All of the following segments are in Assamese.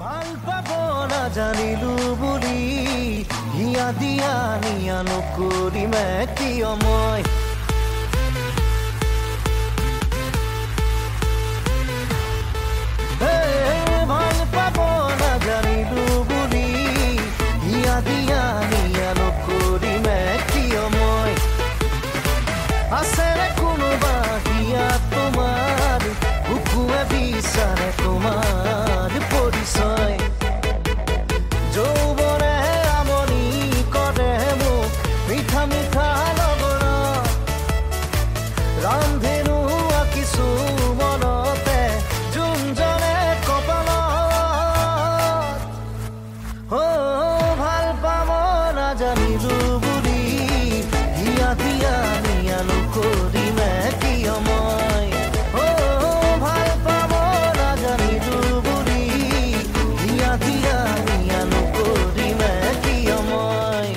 ভাল পাব নাজানিলো বুলি হিয়া দিয়া নিয়া নকৰিমে কিয় মই ভাল পাব নাজানিলো বুলি হিয়া দিয়া নিয়া নকৰিমে কিয় মই আছেৰে কোনোবা হিয়া তোমাৰ বুকুৱে বিচাৰে তোমাৰ পৰিচয় যৌৱনে আমনি কৰে মোক মিঠা মিঠা লগৰ ৰামধেনু আঁকিছো মনতে যোনজনে কপালত ভাল পাব নাজানিলো বুলি হিয়া দিয়া নিয়া নকৰিমে কিয় মই ভাল পাব নাজানিলো বুলি হিয়া দিয়া নিয়া নকৰিমে কিয় মই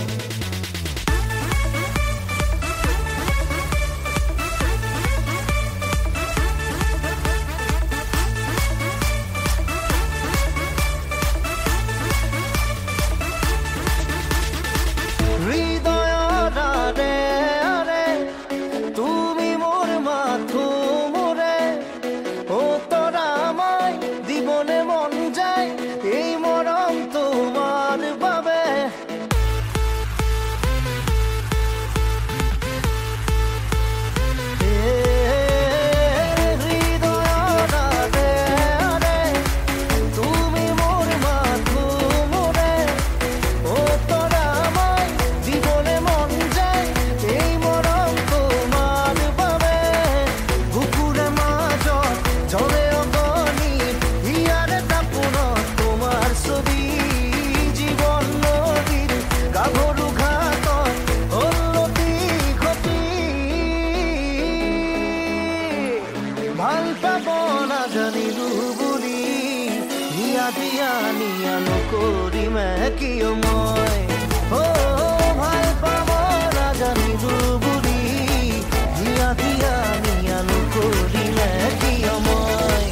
হৃদয়ৰ আৰে আৰে তুমি মোৰ মাথো মোৰে তৰা মই দিবনে মন যায় এই মৰম তোমাৰ বাবে হৃদয়ৰ আৰে আৰে তুমি মোৰ মাথো মোৰে তৰা মই দিবনে মন যায় এই মৰম তোমাৰ বাবে বুকুৰে মাজত জ্বলে অগণি হিয়াৰে তাপোনত তোমাৰ ছবি জীৱন নদীৰ গাভৰু ঘাটত হলতি ঘটি ভাল পাব নাজানিলো বুলি হিয়া দিয়া নিয়া নকৰিমে কিয় মই ভাল পাব নাজানিলো বুলি হিয়া দিয়া নিয়া নকৰিমে কিয় মই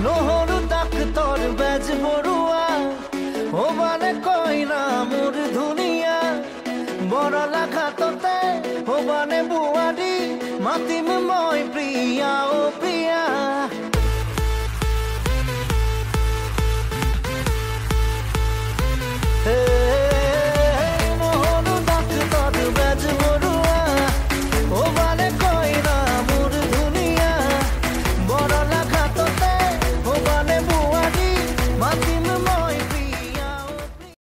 নহৰু তাক তোৰ বেজ বৰুৱা হবানে কইনা মোৰ ধুনীয়া বৰলা ঘাটতে হবানে বোৱাৰী মাতিম মই